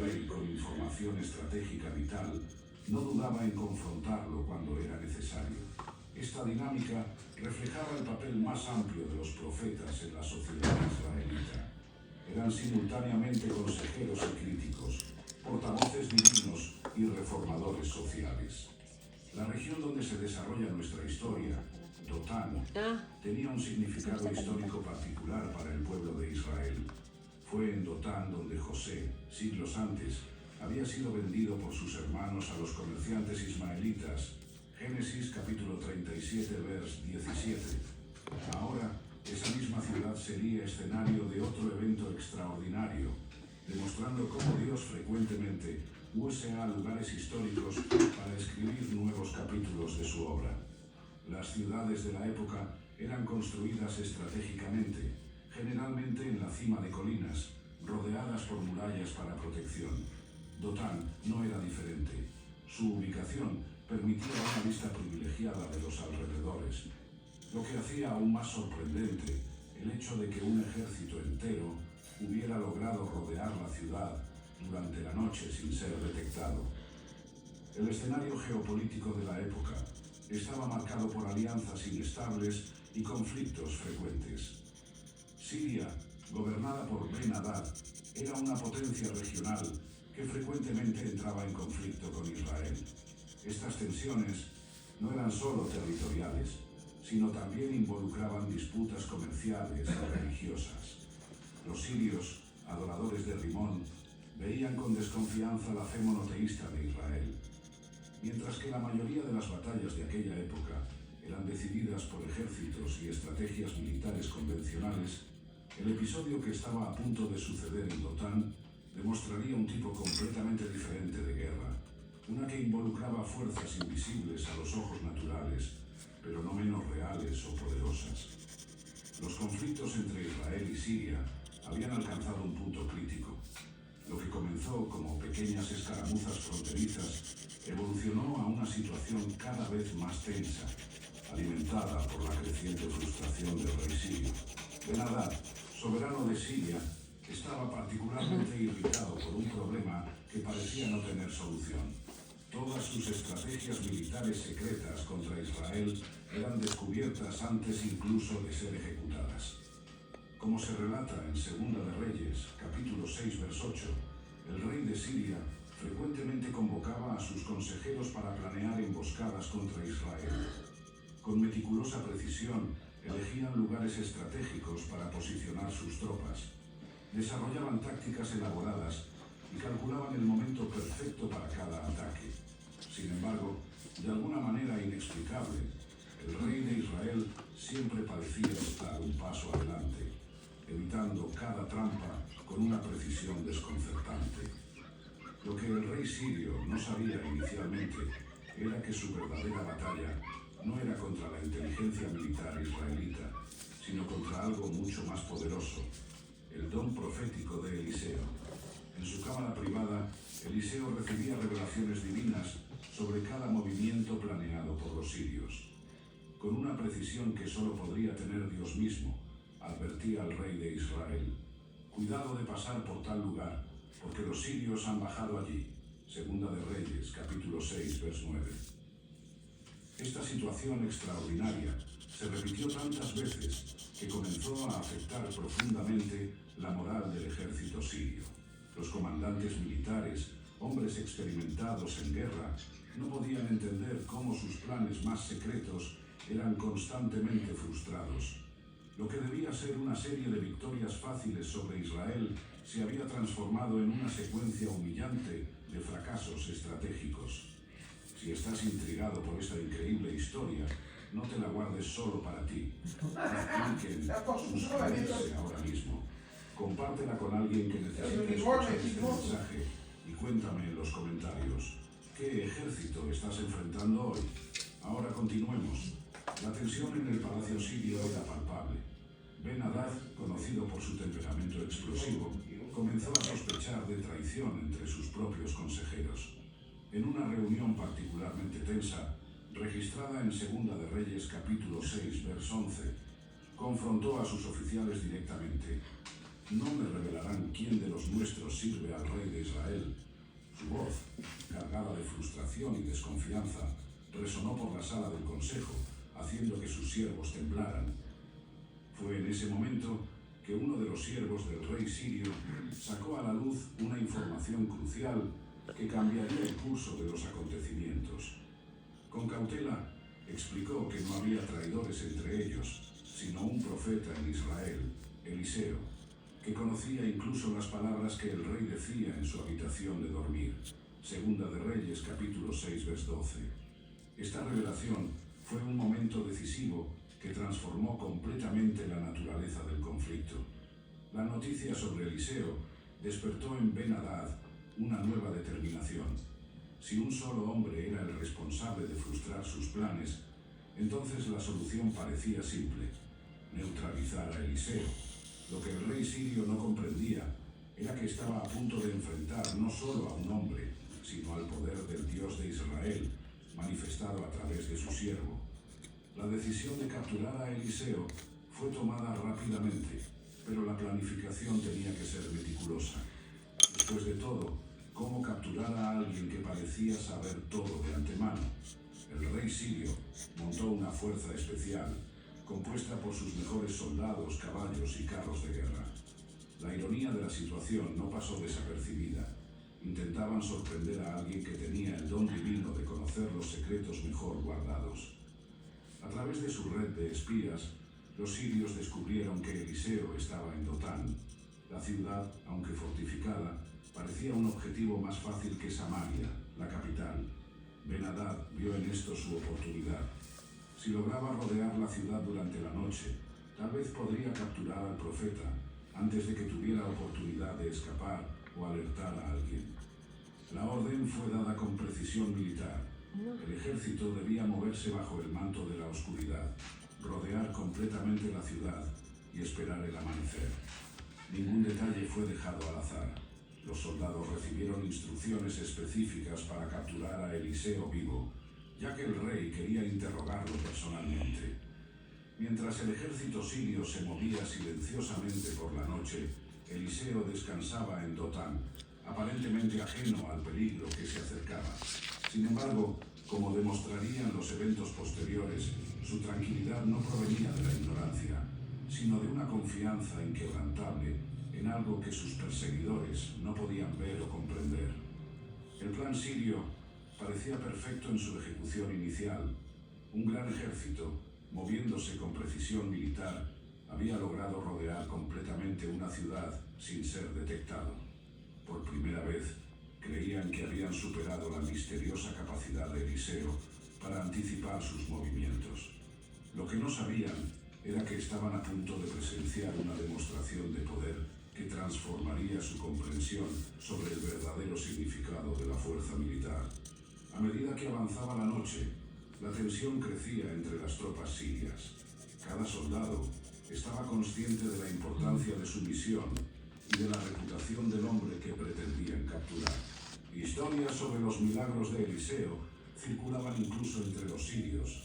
rey con información estratégica vital, no dudaba en confrontarlo cuando era necesario. Esta dinámica reflejaba el papel más amplio de los profetas en la sociedad israelita. Eran simultáneamente consejeros y críticos, portavoces divinos y reformadores sociales. La región donde se desarrolla nuestra historia, Dotán, tenía un significado histórico particular para el pueblo de Israel. Fue en Dotán donde José, siglos antes, había sido vendido por sus hermanos a los comerciantes ismaelitas. Génesis capítulo 37, vers 17. Ahora, esa misma ciudad sería escenario de otro evento extraordinario, demostrando cómo Dios frecuentemente usa lugares históricos para escribir nuevos capítulos de su obra. Las ciudades de la época eran construidas estratégicamente, generalmente en la cima de colinas, rodeadas por murallas para protección. Dotán no era diferente. Su ubicación permitía una vista privilegiada de los alrededores, lo que hacía aún más sorprendente el hecho de que un ejército entero hubiera logrado rodear la ciudad durante la noche sin ser detectado. El escenario geopolítico de la época estaba marcado por alianzas inestables y conflictos frecuentes. Siria, gobernada por Ben-Hadad, era una potencia regional que frecuentemente entraba en conflicto con Israel. Estas tensiones no eran solo territoriales, sino también involucraban disputas comerciales y religiosas. Los sirios, adoradores de Rimón, veían con desconfianza la fe monoteísta de Israel. Mientras que la mayoría de las batallas de aquella época eran decididas por ejércitos y estrategias militares convencionales, el episodio que estaba a punto de suceder en Dotán demostraría un tipo completamente diferente de guerra, una que involucraba fuerzas invisibles a los ojos naturales, pero no menos reales o poderosas. Los conflictos entre Israel y Siria habían alcanzado un punto crítico. Lo que comenzó como pequeñas escaramuzas fronterizas evolucionó a una situación cada vez más tensa, alimentada por la creciente frustración del rey sirio. Ben-Hadad, soberano de Siria, estaba particularmente irritado por un problema que parecía no tener solución. Todas sus estrategias militares secretas contra Israel eran descubiertas antes incluso de ser ejecutadas. Como se relata en Segunda de Reyes, capítulo 6, vers 8, el rey de Siria frecuentemente convocaba a sus consejeros para planear emboscadas contra Israel. Con meticulosa precisión, elegían lugares estratégicos para posicionar sus tropas. Desarrollaban tácticas elaboradas y calculaban el momento perfecto para cada ataque. Sin embargo, de alguna manera inexplicable, el rey de Israel siempre parecía estar un paso adelante, evitando cada trampa con una precisión desconcertante. Lo que el rey sirio no sabía inicialmente era que su verdadera batalla no era contra la inteligencia militar israelita, sino contra algo mucho más poderoso, el don profético de Eliseo. En su cámara privada, Eliseo recibía revelaciones divinas sobre cada movimiento planeado por los sirios. Con una precisión que solo podría tener Dios mismo, advertía al rey de Israel: cuidado de pasar por tal lugar, porque los sirios han bajado allí. Segunda de Reyes, capítulo 6, vers 9. Esta situación extraordinaria se repitió tantas veces que comenzó a afectar profundamente la moral del ejército sirio. Los comandantes militares, hombres experimentados en guerra, no podían entender cómo sus planes más secretos eran constantemente frustrados. Lo que debía ser una serie de victorias fáciles sobre Israel se había transformado en una secuencia humillante de fracasos estratégicos. Si estás intrigado por esta increíble historia, no te la guardes solo para ti. Suscríbete ahora mismo. Compártela con alguien que necesite escuchar este mensaje y cuéntame en los comentarios qué ejército estás enfrentando hoy. Ahora continuemos. La tensión en el palacio sirio era palpable. Ben-Hadad, conocido por su temperamento explosivo, comenzó a sospechar de traición entre sus propios consejeros. En una reunión particularmente tensa, registrada en Segunda de Reyes capítulo 6, vers 11, confrontó a sus oficiales directamente. no me revelarán quién de los nuestros sirve al rey de Israel. Su voz, cargada de frustración y desconfianza, resonó por la sala del consejo, haciendo que sus siervos temblaran. Fue en ese momento que uno de los siervos del rey sirio sacó a la luz una información crucial que cambiaría el curso de los acontecimientos. Con cautela, explicó que no había traidores entre ellos, sino un profeta en Israel, Eliseo, que conocía incluso las palabras que el rey decía en su habitación de dormir. Segunda de Reyes, capítulo 6, verso 12. Esta revelación fue un momento decisivo que transformó completamente la naturaleza del conflicto. La noticia sobre Eliseo despertó en Ben-Hadad una nueva determinación. Si un solo hombre era el responsable de frustrar sus planes, entonces la solución parecía simple: neutralizar a Eliseo. Lo que el rey sirio no comprendía era que estaba a punto de enfrentar no solo a un hombre, sino al poder del Dios de Israel, manifestado a través de su siervo. La decisión de capturar a Eliseo fue tomada rápidamente, pero la planificación tenía que ser meticulosa. Después de todo, ¿cómo capturar a alguien que parecía saber todo de antemano? El rey sirio montó una fuerza especial, compuesta por sus mejores soldados, caballos y carros de guerra. La ironía de la situación no pasó desapercibida. Intentaban sorprender a alguien que tenía el don divino de conocer los secretos mejor guardados. A través de su red de espías, los sirios descubrieron que Eliseo estaba en Dotán. La ciudad, aunque fortificada, parecía un objetivo más fácil que Samaria, la capital. Ben-Hadad vio en esto su oportunidad. Si lograba rodear la ciudad durante la noche, tal vez podría capturar al profeta antes de que tuviera oportunidad de escapar o alertar a alguien. La orden fue dada con precisión militar. El ejército debía moverse bajo el manto de la oscuridad, rodear completamente la ciudad y esperar el amanecer. Ningún detalle fue dejado al azar. Los soldados recibieron instrucciones específicas para capturar a Eliseo vivo, ya que el rey quería interrogarlo personalmente. Mientras el ejército sirio se movía silenciosamente por la noche, Eliseo descansaba en Dotán, aparentemente ajeno al peligro que se acercaba. Sin embargo, como demostrarían los eventos posteriores, su tranquilidad no provenía de la ignorancia, sino de una confianza inquebrantable en algo que sus perseguidores no podían ver o comprender. El plan sirio parecía perfecto en su ejecución inicial. Un gran ejército, moviéndose con precisión militar, había logrado rodear completamente una ciudad sin ser detectado. Por primera vez, creían que habían superado la misteriosa capacidad de Eliseo para anticipar sus movimientos. Lo que no sabían era que estaban a punto de presenciar una demostración de poder que transformaría su comprensión sobre el verdadero significado de la fuerza militar. A medida que avanzaba la noche, la tensión crecía entre las tropas sirias. Cada soldado estaba consciente de la importancia de su misión y de la reputación del hombre que pretendían capturar. Historias sobre los milagros de Eliseo circulaban incluso entre los sirios,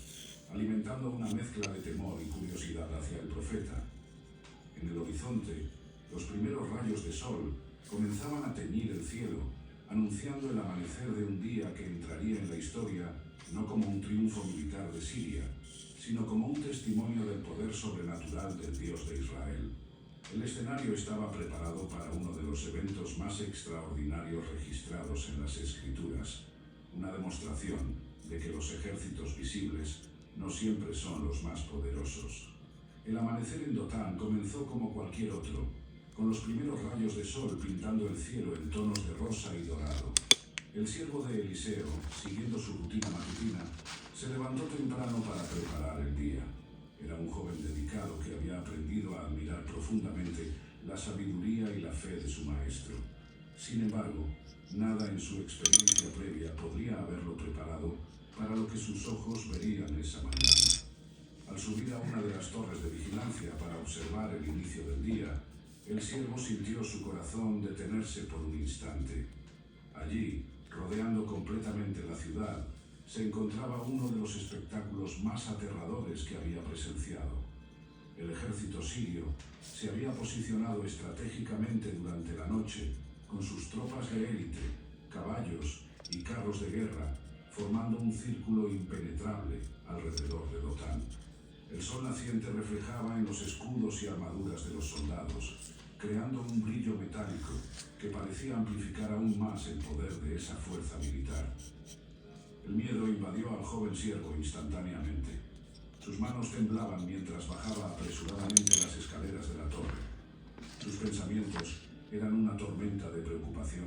alimentando una mezcla de temor y curiosidad hacia el profeta. En el horizonte, los primeros rayos de sol comenzaban a teñir el cielo, anunciando el amanecer de un día que entraría en la historia no como un triunfo militar de Siria, sino como un testimonio del poder sobrenatural del Dios de Israel. El escenario estaba preparado para uno de los eventos más extraordinarios registrados en las Escrituras, una demostración de que los ejércitos visibles no siempre son los más poderosos. El amanecer en Dotán comenzó como cualquier otro, con los primeros rayos de sol pintando el cielo en tonos de rosa y dorado. El siervo de Eliseo, siguiendo su rutina matutina, se levantó temprano para preparar el día. Era un joven dedicado que había aprendido a admirar profundamente la sabiduría y la fe de su maestro. Sin embargo, nada en su experiencia previa podría haberlo preparado para lo que sus ojos verían esa mañana. Al subir a una de las torres de vigilancia para observar el inicio del día, el siervo sintió su corazón detenerse por un instante. Allí, rodeando completamente la ciudad, se encontraba uno de los espectáculos más aterradores que había presenciado. El ejército sirio se había posicionado estratégicamente durante la noche con sus tropas de élite, caballos y carros de guerra, formando un círculo impenetrable alrededor de Dothan. El sol naciente reflejaba en los escudos y armaduras de los soldados, creando un brillo metálico que parecía amplificar aún más el poder de esa fuerza militar. El miedo invadió al joven siervo instantáneamente. Sus manos temblaban mientras bajaba apresuradamente las escaleras de la torre. Sus pensamientos eran una tormenta de preocupación.